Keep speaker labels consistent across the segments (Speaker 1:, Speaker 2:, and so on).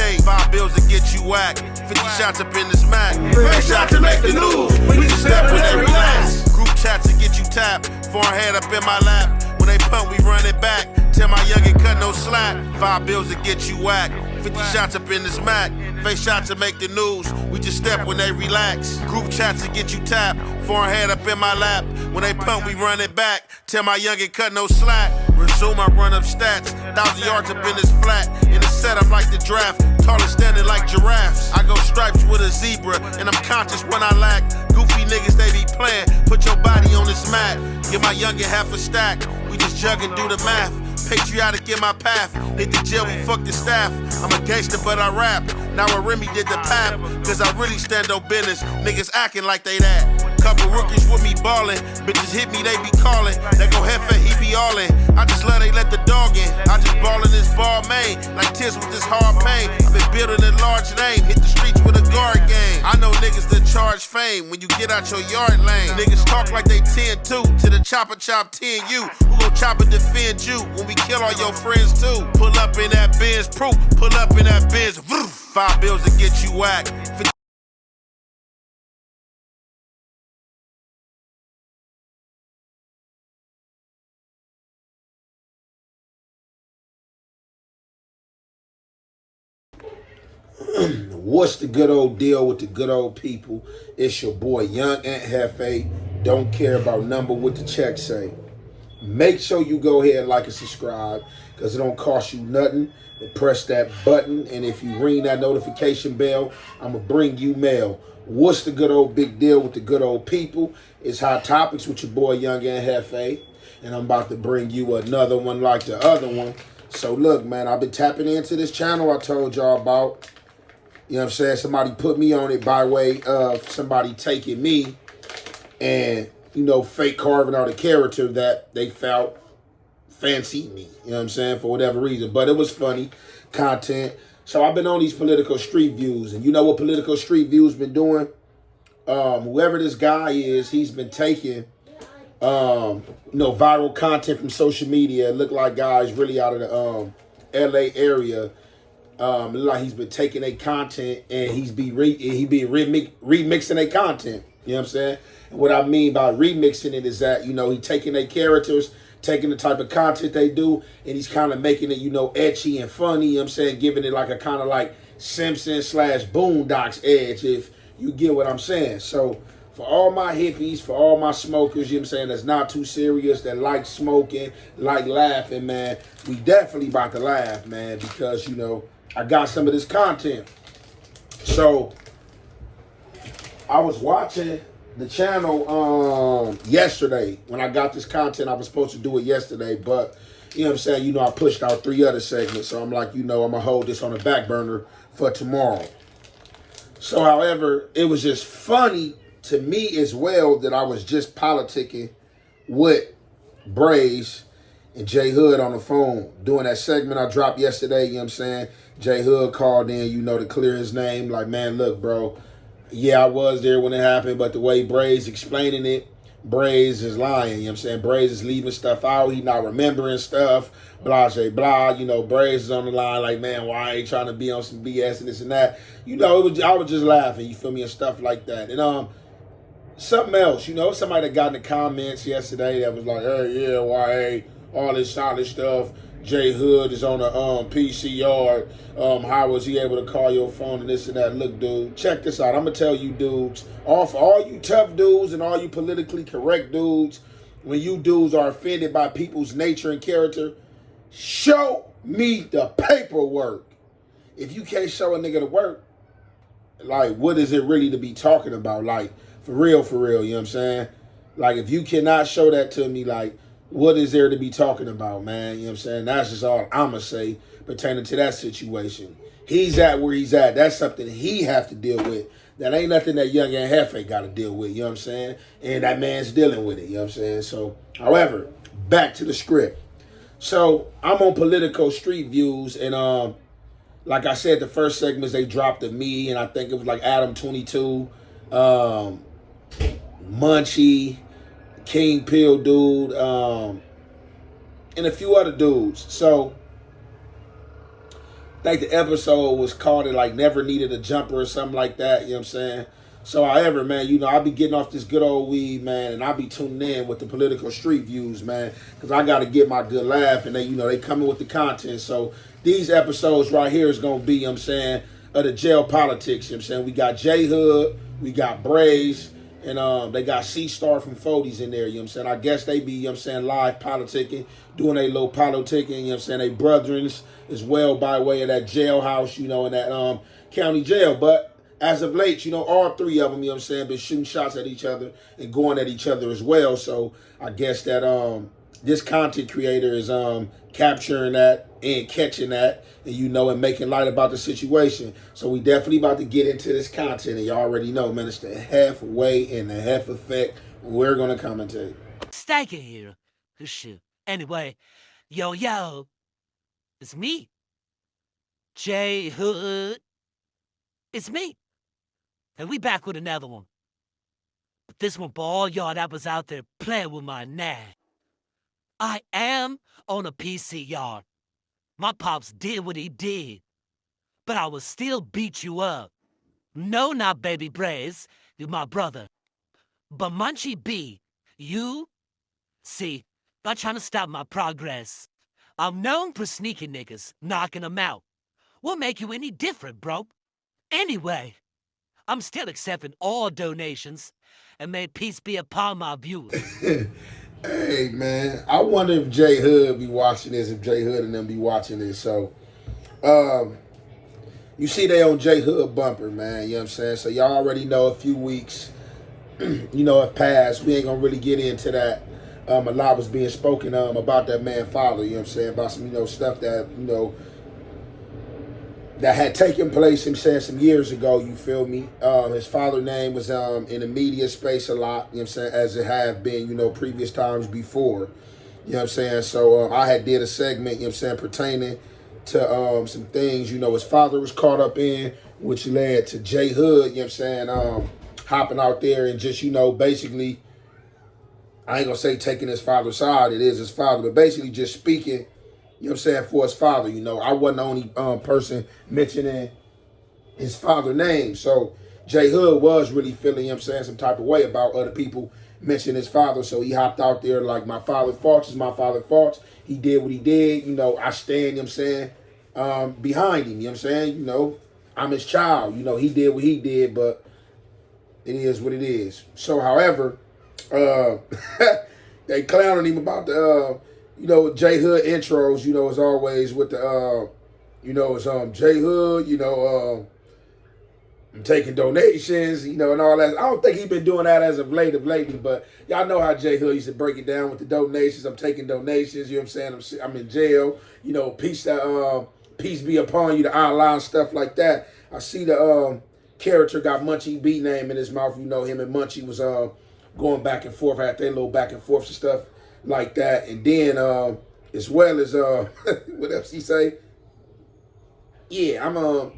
Speaker 1: made. 5 bills to get you whacked. 50 shots up in this Mac. Face shot to make the news. We just step when they relax. Group chat to get you tapped. Foreign head up in my lap. When they punt, we run it back. Tell my youngin' cut no slack. 5 bills to get you whacked. 50 shots up in this Mac. Face shot to make the news. We just step when they relax. Group chats to get you tapped. Foreign head up in my lap. When they punt, we run it back. Tell my youngin' cut no slack. Resume, I run up stats. 1,000 yards up in this flat. In the setup like the draft. Taller standing like giraffes. I go stripes with a zebra. And I'm conscious when I lack. Goofy niggas, they be playing. Put your body on this mat. Give my youngin' half a stack. We just jug and do the math. Patriotic in my path. Hit the jail, we fuck the staff. I'm a gangster, but I rap. Now a Remy did the pap. Cause I really stand on business. Niggas acting like they that. Couple rookies with me ballin'. Bitches hit me, they be calling. They go hefe, he be all in. I just love they let the dog in. I just ballin' this ball main. Like tears with this hard pain. I been building a large name. Hit the streets with a guard game. I know niggas that charge fame when you get out your yard lane. Niggas talk like they 10-2. To the chopper chop 10 you. Who gon' chop and defend you when we kill all your friends too? Pull up in that Benz proof. Pull up in that Benz. 5 bills to get you whacked.
Speaker 2: What's the good old deal with the good old people? It's your boy Young Ant Hefe. Don't care about number what the check say. Make sure you go ahead and like and subscribe because it don't cost you nothing. And press that button, and if you ring that notification bell, I'm going to bring you mail. What's the good old big deal with the good old people? It's Hot Topics with your boy Young Ant Hefe, and I'm about to bring you another one like the other one. So look, man, I've been tapping into this channel I told y'all about. You know what I'm saying? Somebody put me on it by way of somebody taking me and, you know, fake carving out a character that they felt fancied me. You know what I'm saying? For whatever reason. But it was funny content. So I've been on these political street views. And you know what political street views been doing? Whoever this guy is, he's been taking, you know, viral content from social media. It looked like guys really out of the LA area. Like he's been taking their content and he be remixing their content. You know what I'm saying? And what I mean by remixing it is that, you know, he taking their characters, taking the type of content they do, and he's kind of making it, you know, etchy and funny. You know what I'm saying? Giving it like a kind of like Simpsons/Boondocks edge, if you get what I'm saying. So for all my hippies, for all my smokers, you know what I'm saying, that's not too serious, that like smoking, like laughing, man, we definitely about to laugh, man, because, you know, I got some of this content. So I was watching the channel yesterday. When I got this content, I was supposed to do it yesterday, but you know what I'm saying, you know, I pushed out 3 other segments. So I'm like, you know, I'm gonna hold this on the back burner for tomorrow. So however, it was just funny to me as well that I was just politicking with Braze and J Hood on the phone doing that segment I dropped yesterday. You know what I'm saying? J Hood called in, you know, to clear his name. Like, man, look, bro, yeah, I was there when it happened, but the way Braze explaining it, Braze is lying. You know what I'm saying? Braze is leaving stuff out. He not remembering stuff, blah, blah, blah. You know, Braze is on the line like, man, why ain't trying to be on some BS and this and that? You know, I was just laughing, you feel me, and stuff like that. And something else, you know, somebody that got in the comments yesterday that was like, hey, yeah, why ain't all this solid stuff? J Hood is on a PCR. How was he able to call your phone and this and that? Look, dude, check this out. I'm gonna tell you dudes, for all you tough dudes and all you politically correct dudes, when you dudes are offended by people's nature and character, show me the paperwork. If you can't show a nigga the work, like, what is it really to be talking about? Like, for real, you know what I'm saying? Like, if you cannot show that to me, like, what is there to be talking about, man? You know what I'm saying? That's just all I'm going to say pertaining to that situation. He's at where he's at. That's something he have to deal with. That ain't nothing that Young and Hefe got to deal with, you know what I'm saying? And that man's dealing with it, you know what I'm saying? So, however, back to the script. So, I'm on Politico Street Views, and like I said, the first segments they dropped of me, and I think it was like Adam 22, Munchie, King Pill dude, and a few other dudes. So think the episode was called it like Never Needed a Jumper or something like that, you know what I'm saying? So however, man, you know, I be getting off this good old weed, man, and I be tuning in with the political street views, man, because I got to get my good laugh, and they, you know, they coming with the content. So these episodes right here is going to be, you know what I'm saying, of the jail politics, you know what I'm saying? We got J Hood, we got Braze, and they got C Starr from 40s in there, you know what I'm saying? I guess they be, you know what I'm saying, live politicking, doing a little politicking, you know what I'm saying? They brethrens as well by way of that jailhouse, you know, in that county jail. But as of late, you know, all three of them, you know what I'm saying, been shooting shots at each other and going at each other as well. So I guess that this content creator is capturing that and catching that, and you know, and making light about the situation. So we definitely about to get into this content, and you already know, man, it's the halfway and the half effect. We're gonna commentate.
Speaker 3: Stanky here. Shoot. Anyway, yo, it's me, J Hood. It's me, and we back with another one. But this one for all y'all that was out there playing with my name. I am on a PC, y'all. My pops did what he did, but I will still beat you up. No, not Baby Braze, you're my brother. But Munchie B, you, see, not trying to stop my progress. I'm known for sneaking niggas, knocking them out. What make you any different, bro? Anyway, I'm still accepting all donations, and may peace be upon my viewers.
Speaker 2: Hey, man, I wonder if J Hood be watching this, if J Hood and them be watching this. So, you see they on J Hood bumper, man, you know what I'm saying? So y'all already know a few weeks, you know, have passed. We ain't gonna really get into that. A lot was being spoken about that man father, you know what I'm saying, about some, you know, stuff that, you know, that had taken place, I'm saying, some years ago, you feel me? His father's name was in the media space a lot, you know what I'm saying, as it had been, you know, previous times before, you know what I'm saying? So I had did a segment, you know what I'm saying, pertaining to some things, you know, his father was caught up in, which led to J Hood, you know what I'm saying, hopping out there and just, you know, basically, I ain't gonna say taking his father's side, it is his father, but basically just speaking, you know what I'm saying, for his father. You know, I wasn't the only person mentioning his father's name. So J Hood was really feeling, you know what I'm saying, some type of way about other people mentioning his father. So he hopped out there like, my father's faults is my father's faults. He did what he did. You know, I stand, you know what I'm saying, behind him. You know what I'm saying? You know, I'm his child. You know, he did what he did, but it is what it is. So, however, they clowning him about the, you know, J Hood intros, you know, as always with the, you know, it's J Hood, you know, I'm taking donations, you know, and all that. I don't think he's been doing that as of lately, but y'all know how J Hood used to break it down with the donations. I'm taking donations, you know what I'm saying? I'm in jail, you know, peace be upon you, the outline, stuff like that. I see the character got Munchie B name in his mouth, you know, him and Munchie was going back and forth, had their little back and forth and stuff like that. And then as well as what else he say? Yeah, I'm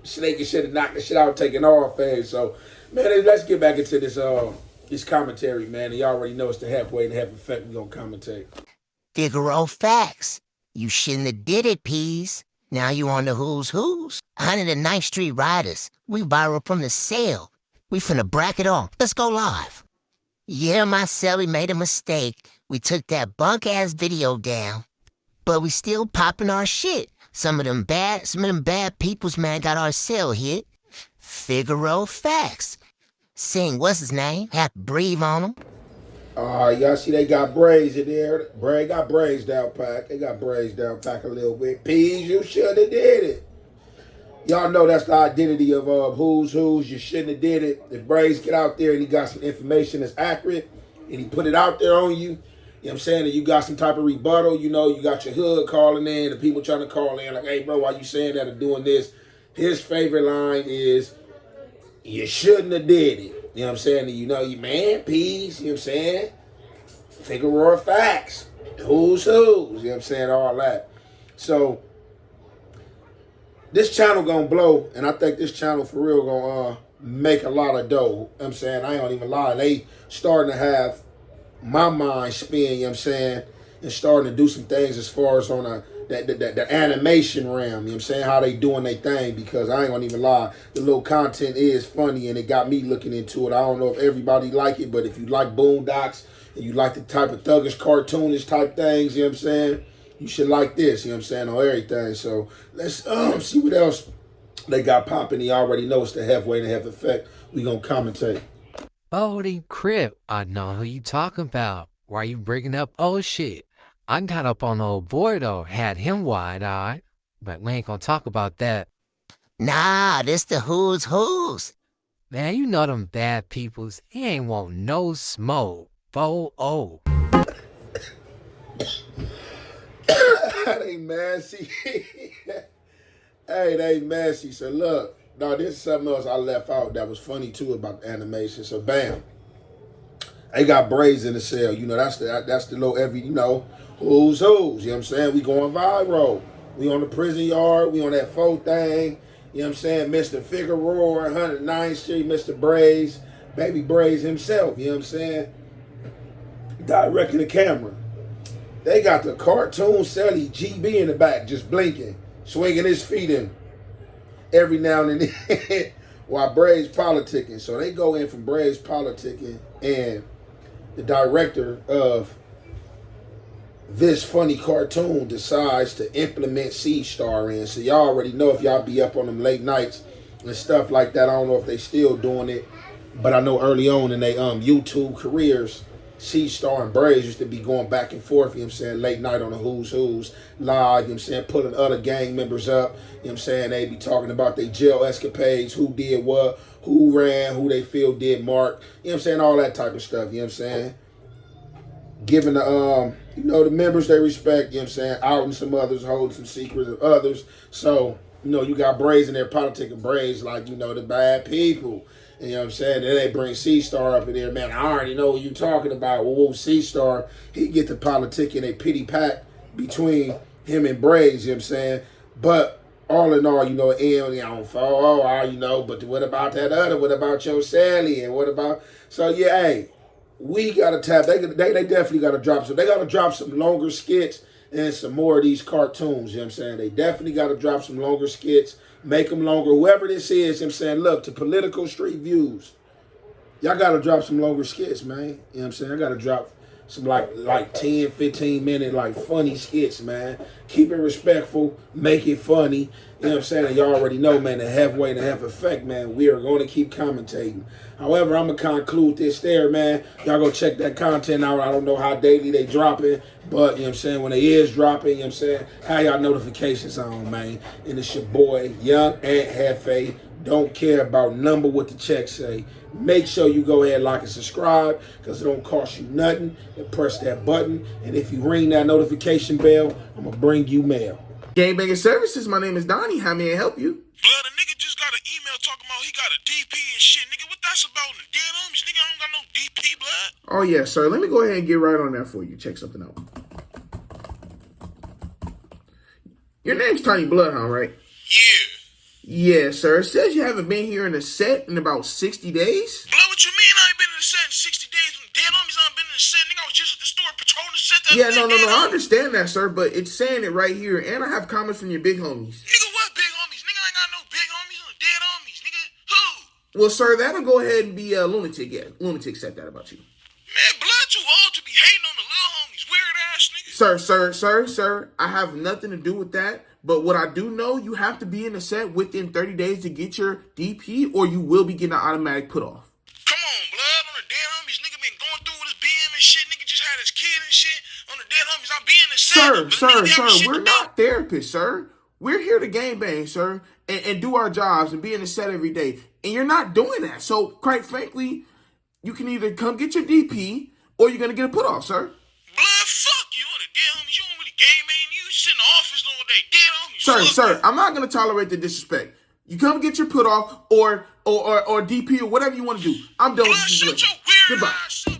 Speaker 2: snake and shit and knock the shit out, taking off phase. So man, let's get back into this commentary, man. And y'all already know it's the halfway and half effect. We gonna commentate.
Speaker 4: Figaro facts. You shouldn't have did it, Peas. Now you on the who's. 109th Street Riders. We viral from the sale. We finna bracket on. Let's go live. Yeah, myself, we made a mistake. We took that bunk-ass video down. But we still popping our shit. Some of them bad peoples, man, got our sale hit. Figaro facts. Sing, what's his name? Have to breathe on him.
Speaker 2: Y'all see they got Braze in there. Bray got Braze down pack. They got Braze down pack a little bit. Peas, you should have did it. Y'all know that's the identity of who's. You shouldn't have did it. If Braze get out there and he got some information that's accurate and he put it out there on you, you know what I'm saying, and you got some type of rebuttal, you know, you got your hood calling in, the people trying to call in, like, hey, bro, why you saying that or doing this? His favorite line is, you shouldn't have did it. You know what I'm saying? And you know, you man, peace, you know what I'm saying? Figaro facts. Who's. You know what I'm saying? All that. So, this channel gonna blow, and I think this channel for real gonna make a lot of dough. You know what I'm saying? I ain't gonna even lie. They starting to have my mind spin, you know what I'm saying, and starting to do some things as far as on a the animation realm, you know what I'm saying? How they doing their thing, because I ain't gonna even lie, the little content is funny and it got me looking into it. I don't know if everybody like it, but if you like Boondocks and you like the type of thuggish, cartoonish type things, you know what I'm saying? You should like this, you know what I'm saying, on everything. So let's see what else they got popping. You already know it's the halfway and half effect. We gonna commentate.
Speaker 5: Holy crap, I know who you talking about. Why you bringing up old shit? I got up on old boy though, had him wide-eyed. But we ain't gonna talk about that.
Speaker 4: Nah, this the who's who's.
Speaker 5: Man, you know them bad peoples. He ain't want no smoke. 4-0.
Speaker 2: They messy. Hey, they messy. So look, now this is something else I left out that was funny too about the animation. So bam, they got Braze in the cell. You know, that's the little every, you know, who's who's. You know what I'm saying? We going viral. We on the prison yard. We on that faux thing. You know what I'm saying? Mr. Figueroa, 109th Street, Mr. Braze, Baby Braze himself. You know what I'm saying? Directing the camera. They got the cartoon Sally GB in the back, just blinking, swinging his feet in every now and then while Braze politicking. So they go in from Braze politicking, and the director of this funny cartoon decides to implement C Starr in. So y'all already know, if y'all be up on them late nights and stuff like that. I don't know if they still doing it, but I know early on in their YouTube careers, C Starr and Braze used to be going back and forth, you know what I'm saying, late night on the Who's Who's live, you know what I'm saying, pulling other gang members up, you know what I'm saying, they be talking about their jail escapades, who did what, who ran, who they feel did mark, you know what I'm saying, all that type of stuff, you know what I'm saying, giving the, you know, the members they respect, you know what I'm saying, outing some others, holding some secrets of others. So, you know, you got Braze in there politicking. Braze like, you know, the bad people. You know what I'm saying? Then they bring C Starr up in there. Man, I already know what you talking about. Well, C Starr, he get the politicking, a pity pack between him and Braze, you know what I'm saying? But all in all, you know, on fall, you know, but what about that other? What about your Sally? And what about, so yeah, hey, we gotta tap, they definitely gotta drop some, they gotta drop some longer skits and some more of these cartoons, you know what I'm saying? They definitely gotta drop some longer skits. Make them longer. Whoever this is, I'm saying, look, to Political Street Views, y'all got to drop some longer skits, man. You know what I'm saying? I got to drop some like 10, 15 minute like funny skits, man. Keep it respectful. Make it funny. You know what I'm saying? And y'all already know, man, the halfway and the half effect, man. We are going to keep commentating. However, I'm going to conclude this there, man. Y'all go check that content out. I don't know how daily they dropping, but, you know what I'm saying, when they is dropping, you know what I'm saying, how y'all notifications on, man. And it's your boy, Young Ant Hefe. Don't care about number what the check say. Make sure you go ahead, like and subscribe, because it don't cost you nothing. And press that button. And if you ring that notification bell, I'm going to bring you mail.
Speaker 6: Gangbanging Services, my name is Donnie. How may I help you?
Speaker 1: Blood, a nigga just got an email talking about he got a DP and shit. Nigga, what that's about? The dead homies, nigga, I don't got no DP, blood.
Speaker 6: Oh, yeah, sir. Let me go ahead and get right on that for you. Check something out. Your name's Tiny Bloodhound, right?
Speaker 1: Yeah.
Speaker 6: Yeah, sir. It says you haven't been here in a set in about 60 days.
Speaker 1: Blood, what you mean I ain't been in the set in 60 days? When dead homies I ain't been in the set, nigga, I was just at the store patrolling the set.
Speaker 6: Yeah, no. I understand that, sir, but it's saying it right here, and I have comments from your big homies.
Speaker 1: Nigga, what big homies? Nigga, I ain't got no big homies. No dead homies, nigga. Who?
Speaker 6: Well, sir, that'll go ahead and be a Lunatic. Yeah, Lunatic said that about you.
Speaker 1: Man, blood too old to be hating on the little homies. Weird ass nigga.
Speaker 6: Sir, I have nothing to do with that. But what I do know, you have to be in the set within 30 days to get your DP, or you will be getting an automatic put off.
Speaker 1: Come on, blood. On the dead homies, nigga been going through with his BM and shit. Nigga just had his kid and shit. On the dead homies, I be in the set.
Speaker 6: Sir, we're not therapists, sir. We're here to gangbang, sir, and do our jobs and be in the set every day. And you're not doing that. So, quite frankly, you can either come get your DP, or you're going to get a put off, sir.
Speaker 1: Blood, fuck you on the dead homies. You don't really gangbang. You sit in the office all day. Dead homies.
Speaker 6: Sir, I'm not going to tolerate the disrespect. You come get your put off or DP or whatever you want to do. I'm done with
Speaker 1: Blood,
Speaker 6: this.
Speaker 1: shut your weird
Speaker 6: Goodbye.
Speaker 1: ass up.